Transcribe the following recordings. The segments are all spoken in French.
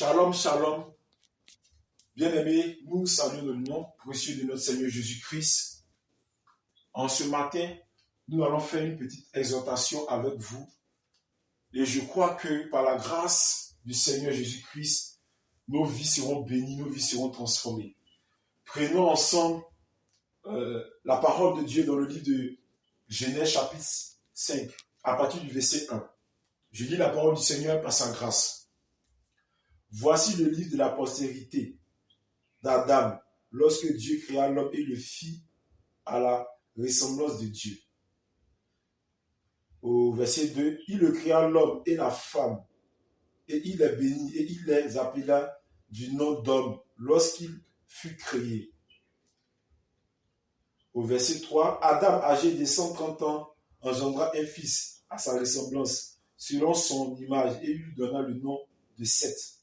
Shalom, shalom. Bien-aimés, nous saluons le nom précieux de notre Seigneur Jésus-Christ. En ce matin, nous allons faire une petite exhortation avec vous. Et je crois que par la grâce du Seigneur Jésus-Christ, nos vies seront bénies, nos vies seront transformées. Prenons ensemble la parole de Dieu dans le livre de Genèse chapitre 5, à partir du verset 1. Je lis la parole du Seigneur par sa grâce. Voici le livre de la postérité d'Adam, lorsque Dieu créa l'homme et le fit à la ressemblance de Dieu. Au verset 2, il le créa l'homme et la femme, et il les bénit, et il les appela du nom d'homme lorsqu'il fut créé. Au verset 3, Adam, âgé de 130 ans, engendra un fils à sa ressemblance, selon son image, et lui donna le nom de Seth.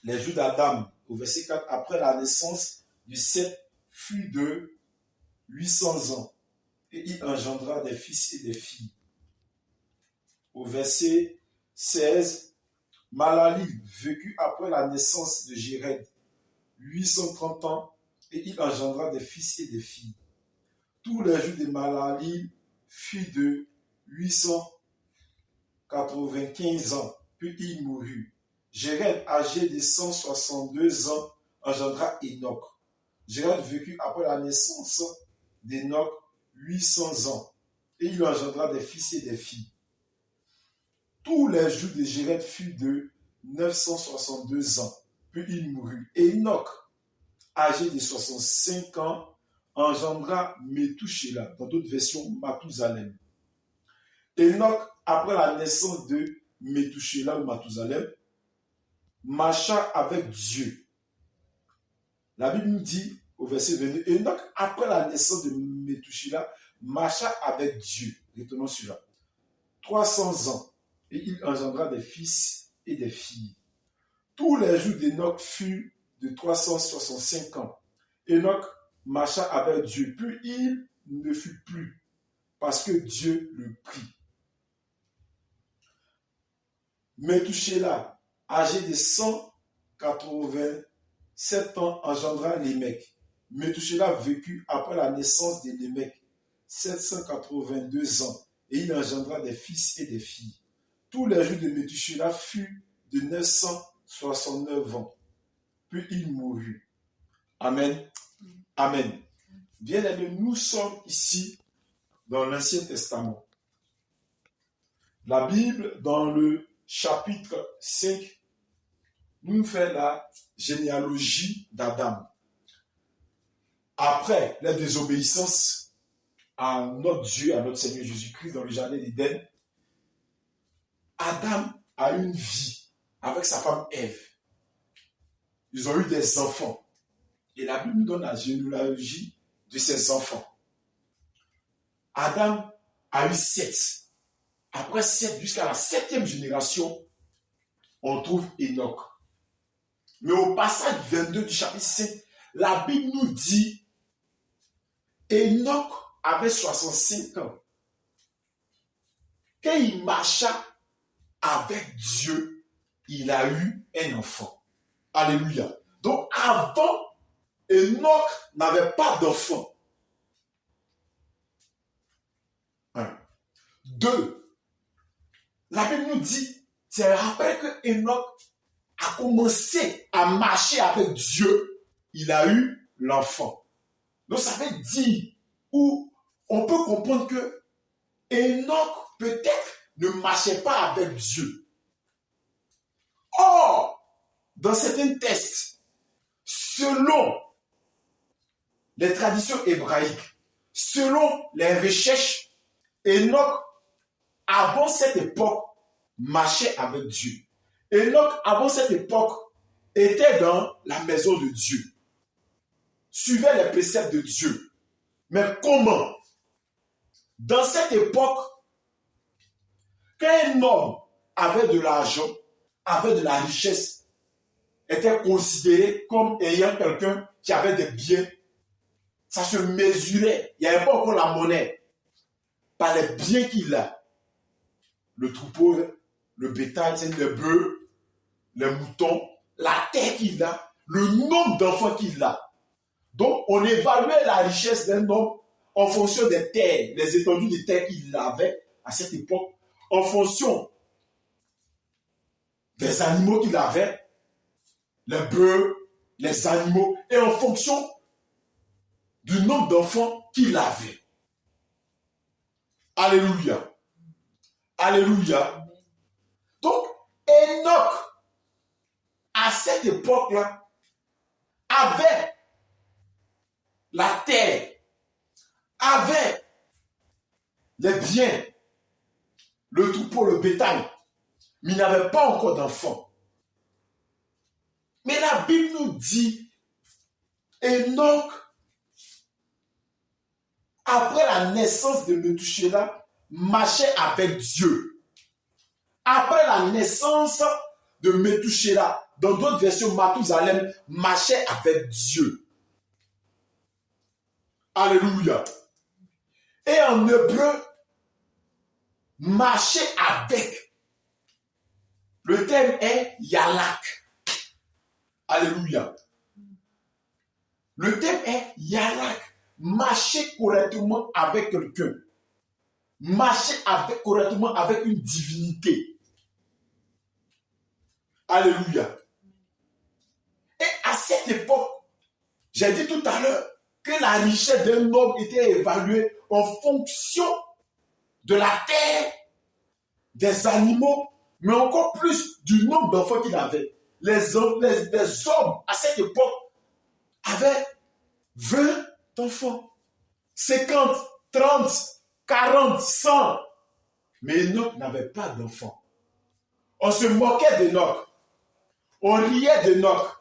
Les jours d'Adam, au verset 4, après la naissance du Seth, fut de 800 ans, et il engendra des fils et des filles. Au verset 16, Malali vécut après la naissance de Jéred, 830 ans, et il engendra des fils et des filles. Tous les jours de Malali furent de 895 ans, puis il mourut. Jéred, âgé de 162 ans, engendra Enoch. Jéred vécut après la naissance d'Enoch 800 ans, et il engendra des fils et des filles. Tous les jours de Jéred furent de 962 ans, puis il mourut. Enoch, âgé de 65 ans, engendra Métouchéla, dans d'autres versions Mathusalem. Enoch, après la naissance de Métouchéla ou Mathusalem, marcha avec Dieu. La Bible nous dit au verset 22, Enoch, après la naissance de Métouchéla, marcha avec Dieu. Retenons cela. 300 ans, et il engendra des fils et des filles. Tous les jours d'Enoch furent de 365 ans. Enoch marcha avec Dieu, puis il ne fut plus, parce que Dieu le prit. Métouchéla, âgé de 187 ans, engendra Lémec. Métouchéla vécut après la naissance de Lémec 782 ans, et il engendra des fils et des filles. Tous les jours de Métouchéla furent de 969 ans, puis il mourut. Amen. Amen. Bien-aimés, nous sommes ici dans l'Ancien Testament. La Bible, dans le chapitre 5, nous fait la généalogie d'Adam. Après la désobéissance à notre Dieu, à notre Seigneur Jésus-Christ dans le jardin d'Éden, Adam a eu une vie avec sa femme Ève. Ils ont eu des enfants. Et la Bible nous donne la généalogie de ses enfants. Adam a eu 7. Après 7, jusqu'à la 7e génération, on trouve Enoch. Mais au passage 22 du chapitre 5, la Bible nous dit Enoch avait 65 ans. Quand il marcha avec Dieu, il a eu un enfant. Alléluia. Donc avant, Enoch n'avait pas d'enfant. 1. 2. La Bible nous dit, c'est après que Enoch a commencé à marcher avec Dieu, il a eu l'enfant. Donc ça veut dire, ou on peut comprendre que Enoch peut-être ne marchait pas avec Dieu. Or, dans certains textes, selon les traditions hébraïques, selon les recherches, Enoch, avant cette époque, marchait avec Dieu. Enoch, avant cette époque, était dans la maison de Dieu, suivait les préceptes de Dieu. Mais comment? Dans cette époque, quand un homme avait de l'argent, avait de la richesse, était considéré comme ayant quelqu'un qui avait des biens, ça se mesurait. Il n'y avait pas encore la monnaie. Par les biens qu'il a. Le troupeau, le bétail, les bœufs, les moutons, la terre qu'il a, le nombre d'enfants qu'il a. Donc, on évaluait la richesse d'un homme en fonction des terres, des étendues de terre qu'il avait à cette époque, en fonction des animaux qu'il avait, les bœufs, les animaux, et en fonction du nombre d'enfants qu'il avait. Alléluia. Alléluia. Donc, Enoch, à cette époque-là, avait la terre, avait les biens, le troupeau, le bétail, mais il n'avait pas encore d'enfants. Mais la Bible nous dit, Enoch, après la naissance de Methushélah, marchait avec Dieu. Après la naissance de Methushélah, dans d'autres versions, Mathusalem marchait avec Dieu. Alléluia. Et en hébreu, marcher avec. Le terme est Yalak. Alléluia. Le terme est Yalak. Marcher correctement avec quelqu'un. Marcher correctement avec une divinité. Alléluia. Et à cette époque, j'ai dit tout à l'heure que la richesse d'un homme était évaluée en fonction de la terre, des animaux, mais encore plus du nombre d'enfants qu'il avait. Les hommes à cette époque avaient 20 enfants, 50, 30, 40, 100. Mais Enoch n'avait pas d'enfants. On se moquait d'Enoch. On riait d'Enoch.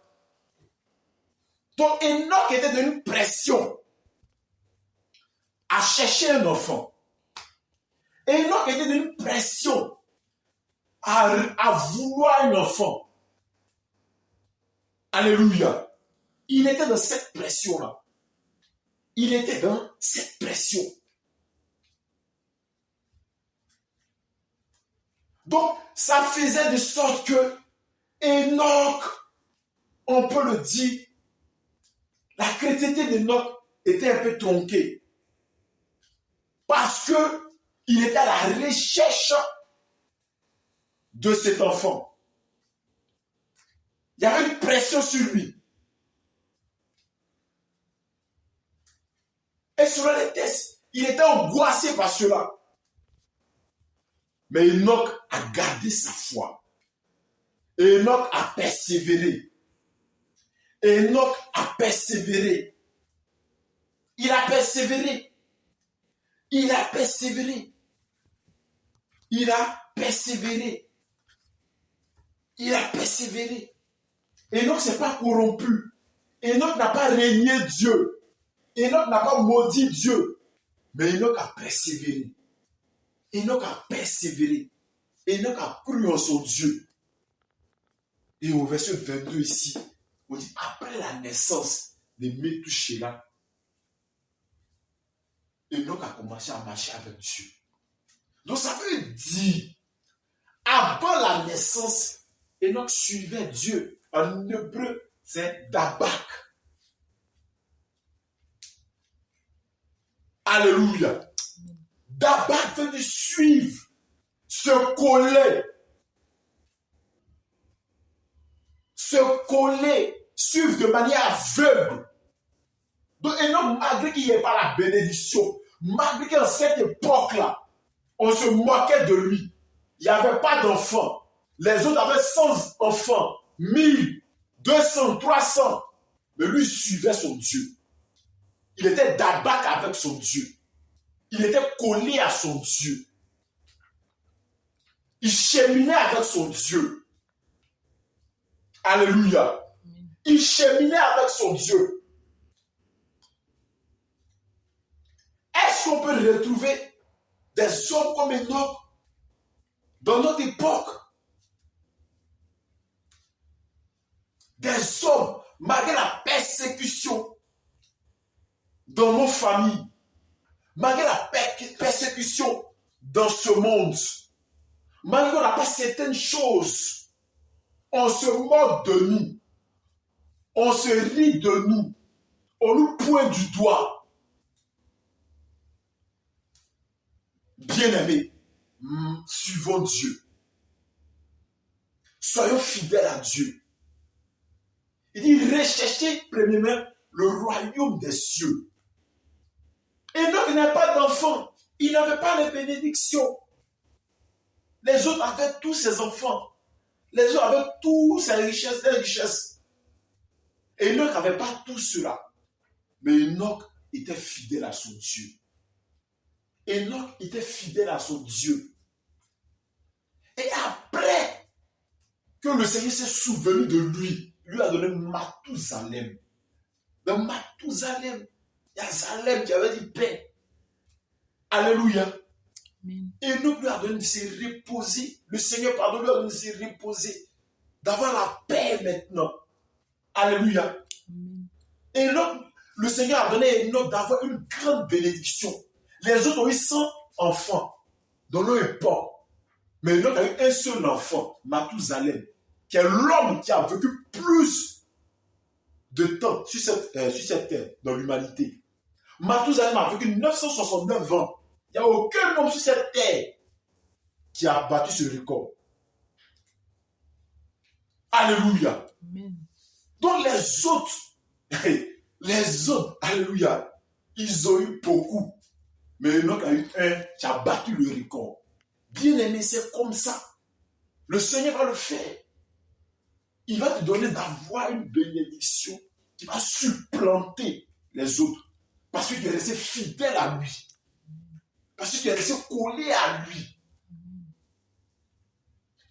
Donc Enoch était dans une pression à chercher un enfant. Enoch était dans une pression à vouloir un enfant. Alléluia. Il était dans cette pression-là. Il était dans cette pression. Donc, ça faisait de sorte que Enoch, on peut le dire, la chrétienté d'Enoch était un peu tronquée. Parce que il était à la recherche de cet enfant. Il y avait une pression sur lui. Et selon les textes, il était angoissé par cela. Mais Enoch a gardé sa foi. Enoch a persévéré. Enoch a persévéré. Il a persévéré. Il a persévéré. Il a persévéré. Il a persévéré. Enoch ne s'est pas corrompu. Enoch n'a pas régné Dieu. Enoch n'a pas maudit Dieu. Mais Enoch a persévéré. Enoch a persévéré. Enoch a cru en son Dieu. Et au verset 22 ici, on dit, après la naissance de Methushélah, Enoch a commencé à marcher avec Dieu. Donc ça veut dire, avant la naissance, Enoch suivait Dieu. En hébreu, c'est Dabak. Alléluia. Dabak veut dire suivre, se coller, suivre de manière aveugle. Donc Enoch, malgré qu'il n'y ait pas la bénédiction, malgré qu'à cette époque-là, on se moquait de lui. Il n'y avait pas d'enfants. Les autres avaient 100 enfants, 1000, 200, 300. Mais lui suivait son Dieu. Il était d'abak avec son Dieu. Il était collé à son Dieu. Il cheminait avec son Dieu. Alléluia. Il cheminait avec son Dieu. Est-ce qu'on peut retrouver des hommes comme Enoch dans notre époque? Des hommes, malgré la persécution dans nos familles, malgré la persécution dans ce monde, malgré qu'on n'a pas certaines choses, On se moque de nous. On se rit de nous. On nous pointe du doigt. Bien-aimés, suivons Dieu. Soyons fidèles à Dieu. Il dit, recherchez premièrement le royaume des cieux. Enoch n'a pas d'enfant. Il n'avait pas les bénédictions. Les autres avaient tous ses enfants. Les autres avaient tous ses richesses, les richesses. Enoch n'avait pas tout cela. Mais Enoch était fidèle à son Dieu. Enoch était fidèle à son Dieu. Et après que le Seigneur s'est souvenu de lui, lui a donné Mathusalem. Dans Mathusalem, il y a Salem qui avait dit paix. Alléluia. Enoch lui a donné de se reposer. Le Seigneur, pardon, lui a donné de se reposer. D'avoir la paix maintenant. Alléluia. Enoch, le Seigneur a donné à Enoch d'avoir une grande bénédiction. Les autres ont eu 100 enfants dans leur époque. Mais Enoch a eu un seul enfant, Mathusalem, qui est l'homme qui a vécu plus de temps sur cette terre, dans l'humanité. Mathusalem a vécu 969 ans. Il n'y a aucun homme sur cette terre qui a battu ce record. Alléluia. Amen. Donc les autres, alléluia, ils ont eu beaucoup. Mais Enoch a eu un qui a battu le record. Bien aimé, c'est comme ça. Le Seigneur va le faire. Il va te donner d'avoir une bénédiction qui va supplanter les autres. Parce que tu es resté fidèle à lui. Parce que tu es resté collé à lui.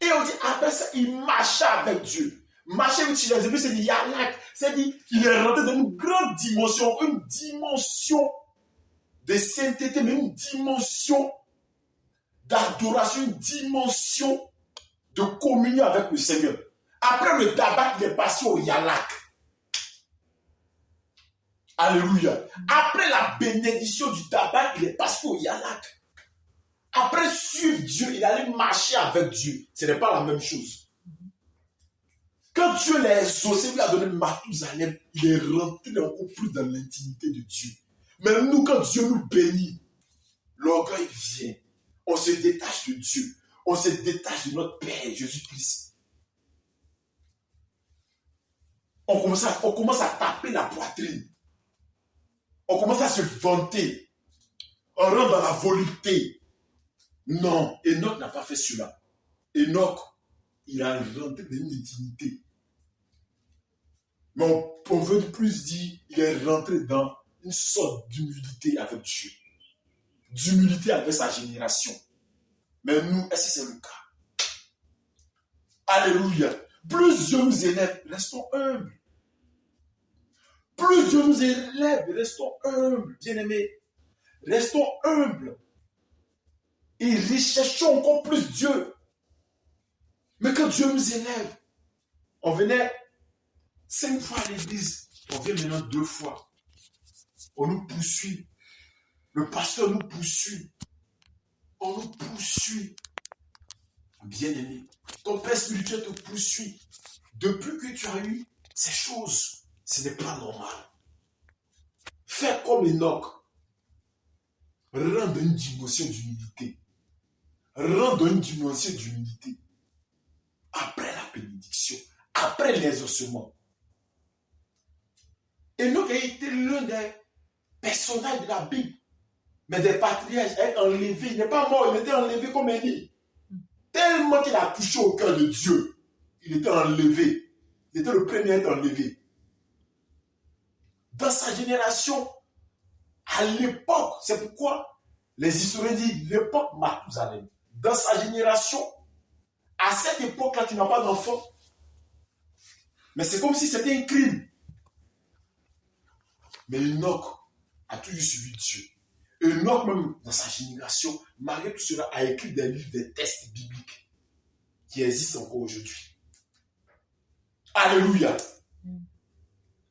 Et on dit, après ça, il marcha avec Dieu. Marcher avec Dieu, c'est dit Yalak. C'est dit, il est rentré dans une grande dimension, une dimension de sainteté, mais une dimension d'adoration, une dimension de communion avec le Seigneur. Après le tabac, il est passé au Yalak. Alléluia. Après la bénédiction du tabac, il est passé au Yalak. Après suivre Dieu, il allait marcher avec Dieu. Ce n'est pas la même chose. Quand Dieu l'a exaucé, lui a donné Mathusalem, il est rentré encore plus dans l'intimité de Dieu. Mais nous, quand Dieu nous bénit, l'orgueil vient. On se détache de Dieu. On se détache de notre Père, Jésus-Christ. On commence à taper la poitrine. On commence à se vanter. On rentre dans la volupté. Non, Enoch n'a pas fait cela. Enoch, il a rentré dans une intimité. Mais on veut plus dire, il est rentré dans une sorte d'humilité avec Dieu. D'humilité avec sa génération. Mais nous, est-ce que c'est le cas? Alléluia. Plus Dieu nous élève, restons humbles. Plus Dieu nous élève, restons humbles, bien-aimés. Restons humbles. Et recherchons encore plus Dieu. Mais quand Dieu nous élève, on venait 5 fois à l'église, on vient maintenant 2 fois. On nous poursuit. Le pasteur nous poursuit. On nous poursuit. Bien-aimé, ton père spirituel te poursuit. Depuis que tu as eu ces choses, ce n'est pas normal. Fais comme Enoch. Rentre dans une dimension d'humilité. Rentre dans une dimension d'humilité. Après la bénédiction, après l'exaucement. Enoch a été l'un des personnages de la Bible, mais des patriarches est enlevé. Il n'est pas mort, il était enlevé comme Élie. Tellement qu'il a touché au cœur de Dieu, il était enlevé. Il était le premier à être enlevé. Dans sa génération, à l'époque, c'est pourquoi les historiens disent l'époque Mathusalem. Dans sa génération, à cette époque-là, tu n'as pas d'enfant. Mais c'est comme si c'était un crime. Mais Enoch a toujours suivi Dieu. Enoch, même dans sa génération, malgré tout cela, a écrit des livres, des textes bibliques qui existent encore aujourd'hui. Alléluia.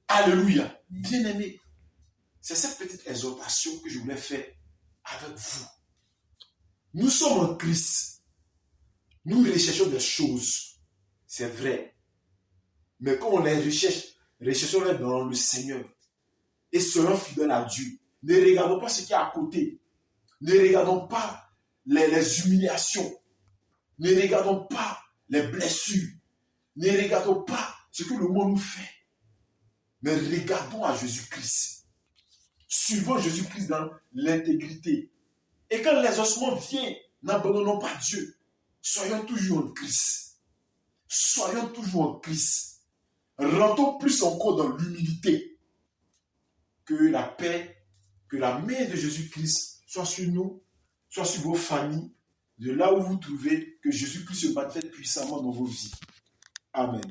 Alléluia. Bien-aimés, c'est cette petite exhortation que je voulais faire avec vous. Nous sommes en Christ. Nous recherchons des choses. C'est vrai. Mais quand on les recherche, recherchons-les dans le Seigneur. Et soyons fidèles à Dieu. Ne regardons pas ce qui est à côté. Ne regardons pas les humiliations. Ne regardons pas les blessures. Ne regardons pas ce que le monde nous fait. Mais regardons à Jésus-Christ. Suivons Jésus-Christ dans l'intégrité. Et quand les ossements viennent, n'abandonnons pas Dieu. Soyons toujours en Christ. Soyons toujours en Christ. Rentrons plus encore dans l'humilité. Que la paix, que la main de Jésus-Christ soit sur nous, soit sur vos familles, de là où vous trouvez, que Jésus-Christ se manifeste puissamment dans vos vies. Amen.